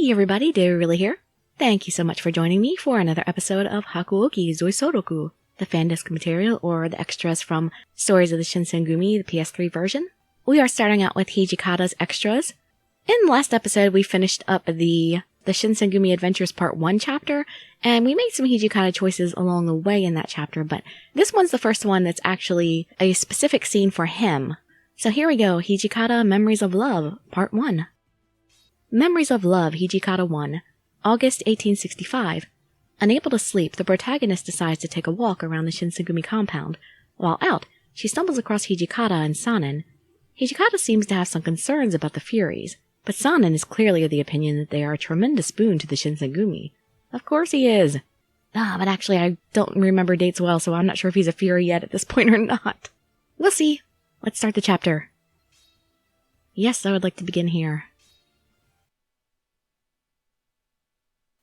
Hey everybody, Dirili here. Thank you so much for joining me for another episode of Hakuouki Zuisoroku, the fan disc material or the extras from Stories of the Shinsengumi, the PS3 version. We are starting out with Hijikata's extras. In the last episode, we finished up the Shinsengumi Adventures Part 1 chapter, and we made some Hijikata choices along the way in that chapter, but this one's the first one that's actually a specific scene for him. So here we go, Hijikata Memories of Love, Part 1. Memories of Love, Hijikata 1, August 1865. Unable to sleep, the protagonist decides to take a walk around the Shinsengumi compound. While out, she stumbles across Hijikata and Sanan. Hijikata seems to have some concerns about the Furies, but Sanan is clearly of the opinion that they are a tremendous boon to the Shinsengumi. Of course he is. But actually I don't remember dates well, so I'm not sure if he's a Fury yet at this point or not. We'll see. Let's start the chapter. Yes, I would like to begin here.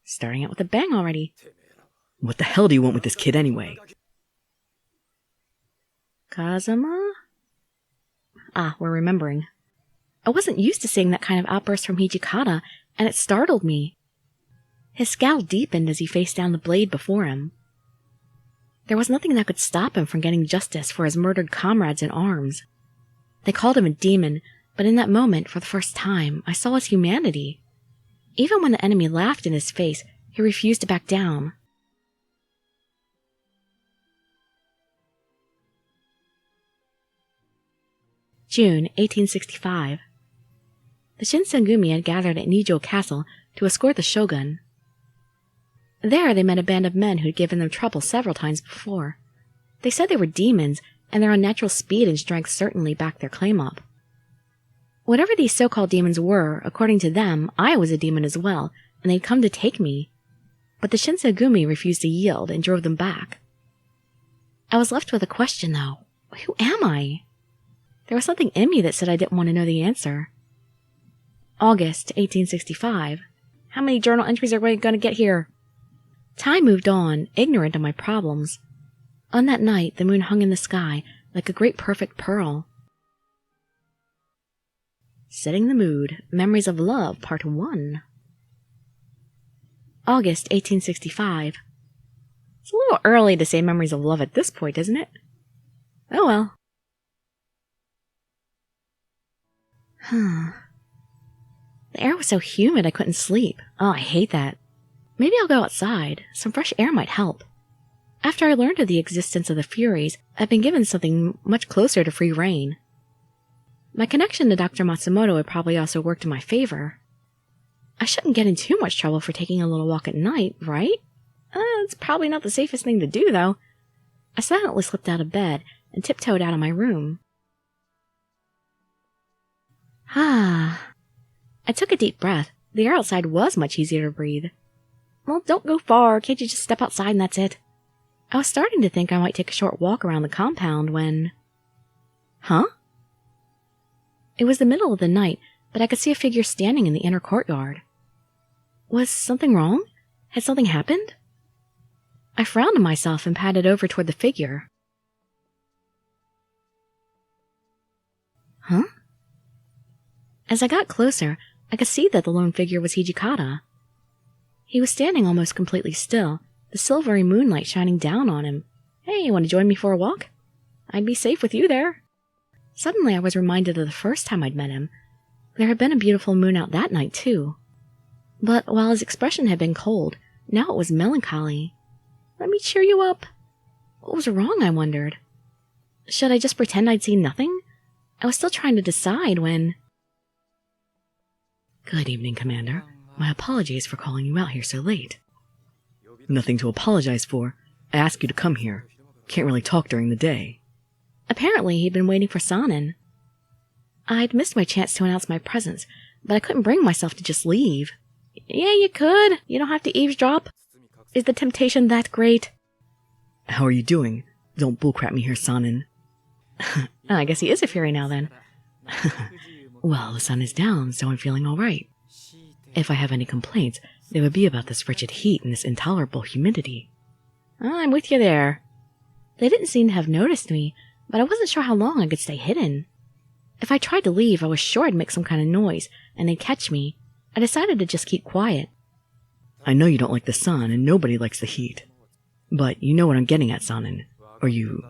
Starting out with a bang already. What the hell do you want with this kid anyway? Kazuma? Ah, we're remembering. I wasn't used to seeing that kind of outburst from Hijikata, and it startled me. His scowl deepened as he faced down the blade before him. There was nothing that could stop him from getting justice for his murdered comrades in arms. They called him a demon, but in that moment, for the first time, I saw his humanity. Even when the enemy laughed in his face, he refused to back down. June 1865. The Shinsengumi had gathered at Nijo Castle to escort the shogun. There they met a band of men who'd given them trouble several times before. They said they were demons, and their unnatural speed and strength certainly backed their claim up. Whatever these so-called demons were, according to them, I was a demon as well, and they'd come to take me. But the Shinsengumi refused to yield and drove them back. I was left with a question, though. Who am I? There was something in me that said I didn't want to know the answer. August 1865. How many journal entries are we going to get here? Time moved on, ignorant of my problems. On that night, the moon hung in the sky like a great perfect pearl. Setting the Mood, Memories of Love, Part 1. August 1865. It's a little early to say Memories of Love at this point, isn't it? Oh well. The air was so humid I couldn't sleep. Oh, I hate that. Maybe I'll go outside. Some fresh air might help. After I learned of the existence of the Furies, I've been given something much closer to free reign. My connection to Dr. Matsumoto had probably also worked in my favor. I shouldn't get in too much trouble for taking a little walk at night, right? It's probably not the safest thing to do, though. I silently slipped out of bed and tiptoed out of my room. I took a deep breath. The air outside was much easier to breathe. Well, don't go far. Can't you just step outside and that's it? I was starting to think I might take a short walk around the compound when... Huh? It was the middle of the night, but I could see a figure standing in the inner courtyard. Was something wrong? Had something happened? I frowned at myself and padded over toward the figure. Huh? As I got closer, I could see that the lone figure was Hijikata. He was standing almost completely still, the silvery moonlight shining down on him. Hey, you want to join me for a walk? I'd be safe with you there. Suddenly I was reminded of the first time I'd met him. There had been a beautiful moon out that night, too. But while his expression had been cold, now it was melancholy. Let me cheer you up. What was wrong, I wondered. Should I just pretend I'd seen nothing? I was still trying to decide when... Good evening, Commander. My apologies for calling you out here so late. Nothing to apologize for. I asked you to come here. Can't really talk during the day. Apparently, he'd been waiting for Sanan. I'd missed my chance to announce my presence, but I couldn't bring myself to just leave. Yeah, you could. You don't have to eavesdrop. Is the temptation that great? How are you doing? Don't bullcrap me here, Sanan. I guess he is a Fury now, then. Well, the sun is down, so I'm feeling all right. If I have any complaints, they would be about this frigid heat and this intolerable humidity. I'm with you there. They didn't seem to have noticed me, but I wasn't sure how long I could stay hidden. If I tried to leave, I was sure I'd make some kind of noise, and they'd catch me. I decided to just keep quiet. I know you don't like the sun, and nobody likes the heat. But you know what I'm getting at, Sanan. Or you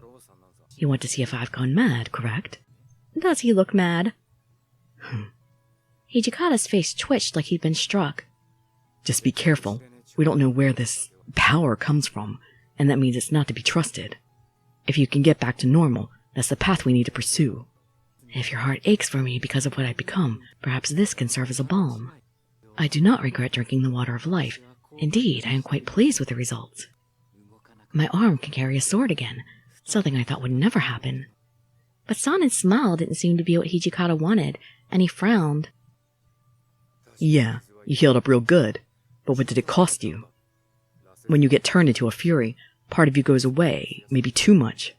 want to see if I've gone mad, correct? Does he look mad? Hijikata's face twitched like he'd been struck. Just be careful. We don't know where this power comes from, and that means it's not to be trusted. If you can get back to normal, that's the path we need to pursue. If your heart aches for me because of what I've become, perhaps this can serve as a balm. I do not regret drinking the water of life. Indeed, I am quite pleased with the results. My arm can carry a sword again, something I thought would never happen. But Sanan's smile didn't seem to be what Hijikata wanted, and he frowned. Yeah, you healed up real good, but what did it cost you? When you get turned into a fury, part of you goes away, maybe too much.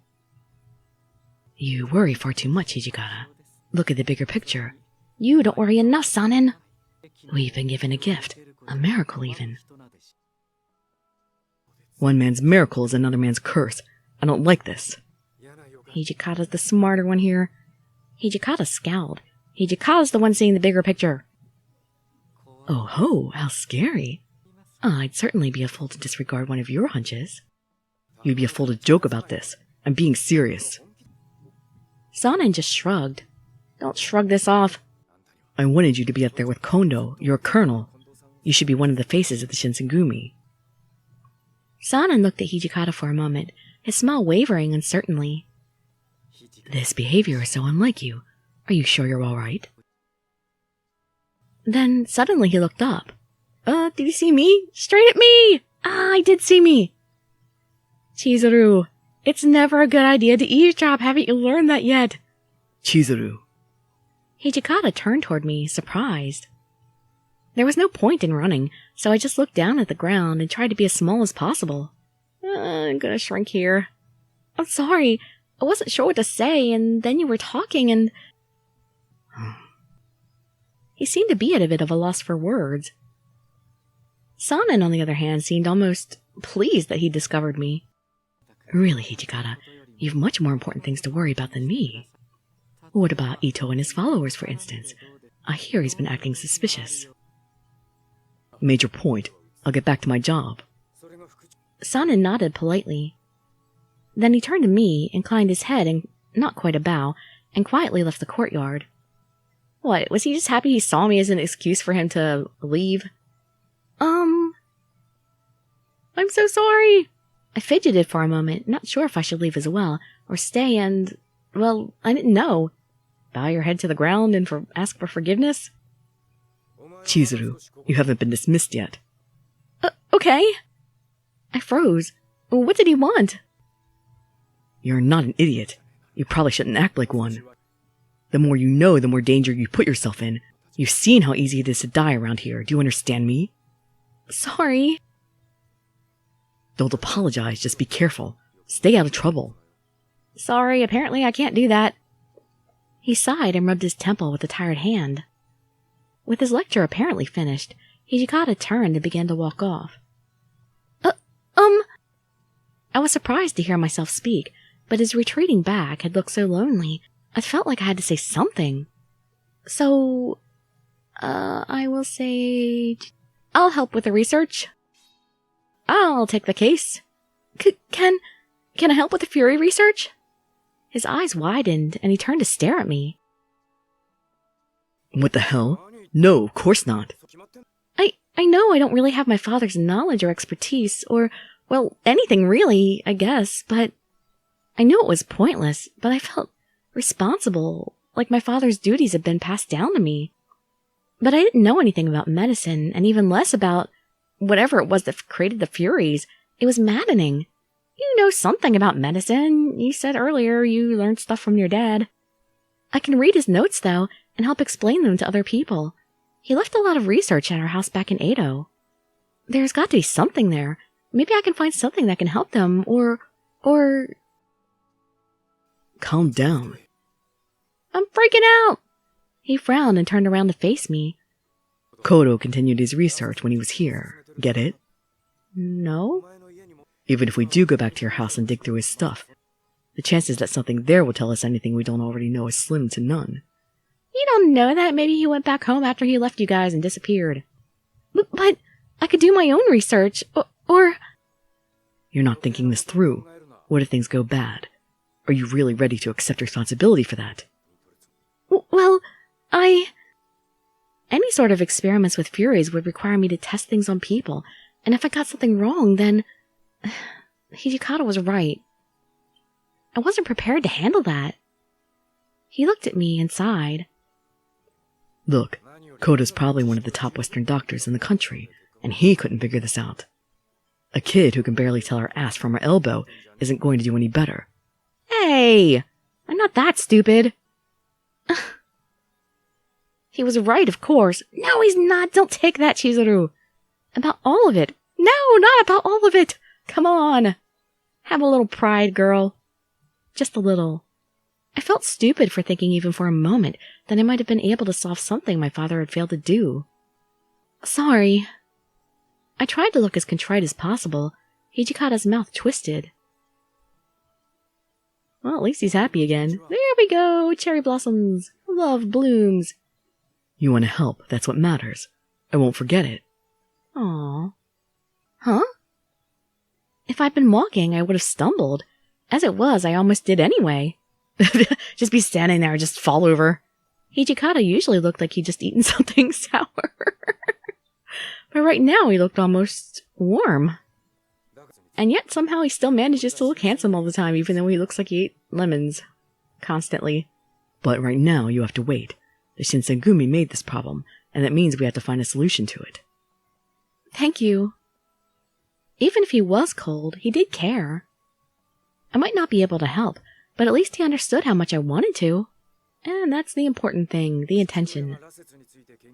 You worry far too much, Hijikata. Look at the bigger picture. You don't worry enough, Sanan. We've been given a gift, a miracle even. One man's miracle is another man's curse. I don't like this. Hijikata's the smarter one here. Hijikata scowled. Hijikata's the one seeing the bigger picture. Oh ho, how scary. I'd certainly be a fool to disregard one of your hunches. You'd be a fool to joke about this. I'm being serious. Sanan just shrugged. Don't shrug this off. I wanted you to be up there with Kondo. You're a colonel. You should be one of the faces of the Shinsengumi. Sanan looked at Hijikata for a moment, his smile wavering uncertainly. This behavior is so unlike you. Are you sure you're all right? Then suddenly he looked up. Did you see me? Straight at me! I did see me! Chizuru, it's never a good idea to eavesdrop, haven't you learned that yet? Chizuru. Hijikata turned toward me, surprised. There was no point in running, so I just looked down at the ground and tried to be as small as possible. I'm gonna shrink here. I'm sorry, I wasn't sure what to say, and then you were talking and... He seemed to be at a bit of a loss for words. Sanan, on the other hand, seemed almost pleased that he'd discovered me. Really, Hijikata, you've much more important things to worry about than me. What about Ito and his followers, for instance? I hear he's been acting suspicious. Major point. I'll get back to my job. Sanan nodded politely. Then he turned to me, inclined his head in not quite a bow, and quietly left the courtyard. What, was he just happy he saw me as an excuse for him to leave? I'm so sorry. I fidgeted for a moment, not sure if I should leave as well, or stay and, well, I didn't know. Bow your head to the ground and ask for forgiveness? Chizuru, you haven't been dismissed yet. Okay. I froze. What did he want? You're not an idiot. You probably shouldn't act like one. The more you know, the more danger you put yourself in. You've seen how easy it is to die around here. Do you understand me? Sorry. Don't apologize, just be careful. Stay out of trouble. Sorry, apparently I can't do that. He sighed and rubbed his temple with a tired hand. With his lecture apparently finished, Hijikata turned and began to walk off. I was surprised to hear myself speak, but his retreating back had looked so lonely, I felt like I had to say something. So, I will say... I'll help with the research. I'll take the case. Can I help with the Fury research? His eyes widened, and he turned to stare at me. What the hell? No, of course not. I know I don't really have my father's knowledge or expertise, or, well, anything really, I guess, but I knew it was pointless, but I felt responsible, like my father's duties had been passed down to me. But I didn't know anything about medicine, and even less about whatever it was that created the Furies. It was maddening. You know something about medicine. You said earlier you learned stuff from your dad. I can read his notes, though, and help explain them to other people. He left a lot of research at our house back in Edo. There's got to be something there. Maybe I can find something that can help them, or... Calm down. I'm freaking out! He frowned and turned around to face me. Kodo continued his research when he was here. Get it? No? Even if we do go back to your house and dig through his stuff, the chances that something there will tell us anything we don't already know is slim to none. You don't know that. Maybe he went back home after he left you guys and disappeared. But I could do my own research, or... You're not thinking this through. What if things go bad? Are you really ready to accept responsibility for that? Well, Any sort of experiments with Furies would require me to test things on people, and if I got something wrong, then... Hijikata was right. I wasn't prepared to handle that. He looked at me and sighed. Look, Koda's probably one of the top Western doctors in the country, and he couldn't figure this out. A kid who can barely tell her ass from her elbow isn't going to do any better. Hey! I'm not that stupid. He was right, of course. No, he's not. Don't take that, Chizuru. About all of it. No, not about all of it. Come on. Have a little pride, girl. Just a little. I felt stupid for thinking even for a moment that I might have been able to solve something my father had failed to do. Sorry. I tried to look as contrite as possible. Hijikata's mouth twisted. Well, at least he's happy again. There we go, cherry blossoms. Love blooms. You want to help, that's what matters. I won't forget it. Aww. Huh? If I'd been walking, I would have stumbled. As it was, I almost did anyway. Just be standing there and just fall over. Hijikata usually looked like he'd just eaten something sour. But right now he looked almost warm. And yet somehow he still manages to look handsome all the time, even though he looks like he ate lemons. Constantly. But right now you have to wait. The Shinsengumi made this problem, and that means we have to find a solution to it. Thank you. Even if he was cold, he did care. I might not be able to help, but at least he understood how much I wanted to. And that's the important thing, the intention.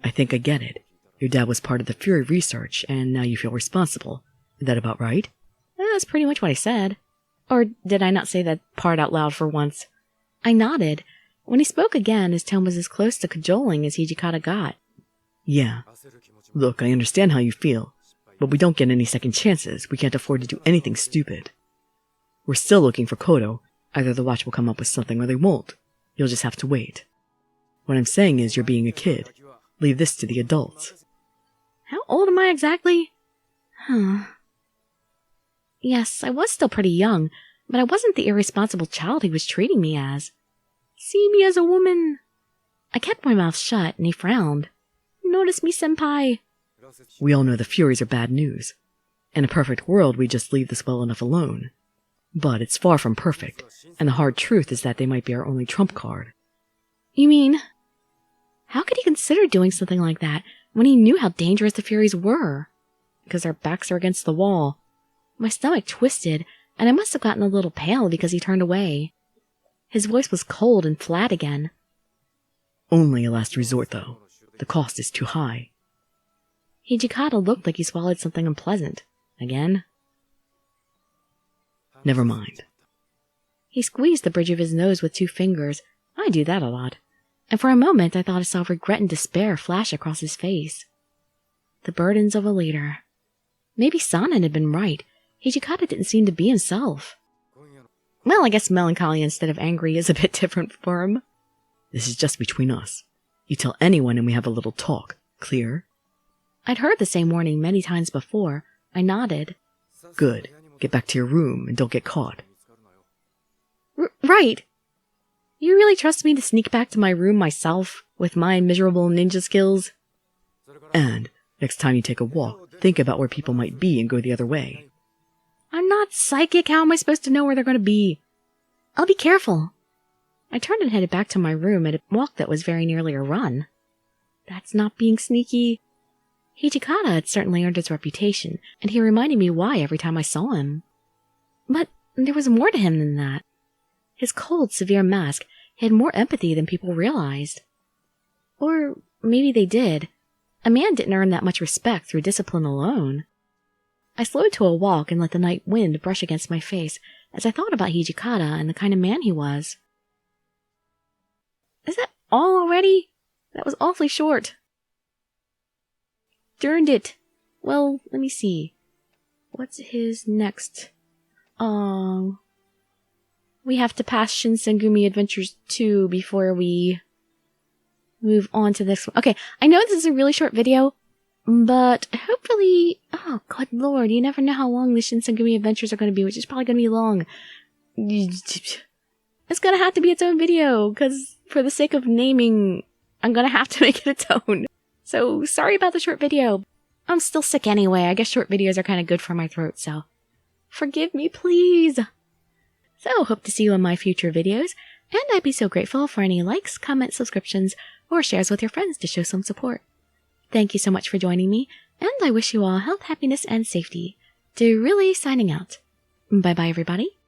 I think I get it. Your dad was part of the Fury research, and now you feel responsible. Is that about right? That's pretty much what I said. Or did I not say that part out loud for once? I nodded. When he spoke again, his tone was as close to cajoling as Hijikata got. Yeah. Look, I understand how you feel, but we don't get any second chances. We can't afford to do anything stupid. We're still looking for Kodo. Either the watch will come up with something or they won't. You'll just have to wait. What I'm saying is you're being a kid. Leave this to the adults. How old am I exactly? Yes, I was still pretty young, but I wasn't the irresponsible child he was treating me as. See me as a woman. I kept my mouth shut, and he frowned. Notice me, senpai. We all know the Furies are bad news. In a perfect world, we just leave this well enough alone. But it's far from perfect, and the hard truth is that they might be our only trump card. You mean... How could he consider doing something like that when he knew how dangerous the Furies were? Because their backs are against the wall. My stomach twisted, and I must have gotten a little pale because he turned away. His voice was cold and flat again. Only a last resort, though. The cost is too high. Hijikata looked like he swallowed something unpleasant. Again? Never mind. He squeezed the bridge of his nose with 2 fingers. I do that a lot. And for a moment I thought I saw regret and despair flash across his face. The burdens of a leader. Maybe Sanan had been right. Hijikata didn't seem to be himself. Well, I guess melancholy instead of angry is a bit different for him. This is just between us. You tell anyone and we have a little talk. Clear? I'd heard the same warning many times before. I nodded. Good. Get back to your room and don't get caught. Right. You really trust me to sneak back to my room myself with my miserable ninja skills? And next time you take a walk, think about where people might be and go the other way. I'm not psychic. How am I supposed to know where they're going to be? I'll be careful. I turned and headed back to my room at a walk that was very nearly a run. That's not being sneaky. Hijikata had certainly earned his reputation, and he reminded me why every time I saw him. But there was more to him than that. His cold, severe mask had more empathy than people realized. Or maybe they did. A man didn't earn that much respect through discipline alone. I slowed to a walk and let the night wind brush against my face as I thought about Hijikata and the kind of man he was. Is that all already? That was awfully short. Durned it. Well, let me see. What's his next? We have to pass Shinsengumi Adventures 2 before we... move on to this one. Okay, I know this is a really short video, but hopefully, oh, good lord, you never know how long the Shinsengumi adventures are going to be, which is probably going to be long. It's going to have to be its own video, because for the sake of naming, I'm going to have to make it its own. So, sorry about the short video. I'm still sick anyway. I guess short videos are kind of good for my throat, so forgive me, please. So, hope to see you in my future videos, and I'd be so grateful for any likes, comments, subscriptions, or shares with your friends to show some support. Thank you so much for joining me, and I wish you all health, happiness, and safety. Dirili signing out. Bye-bye, everybody.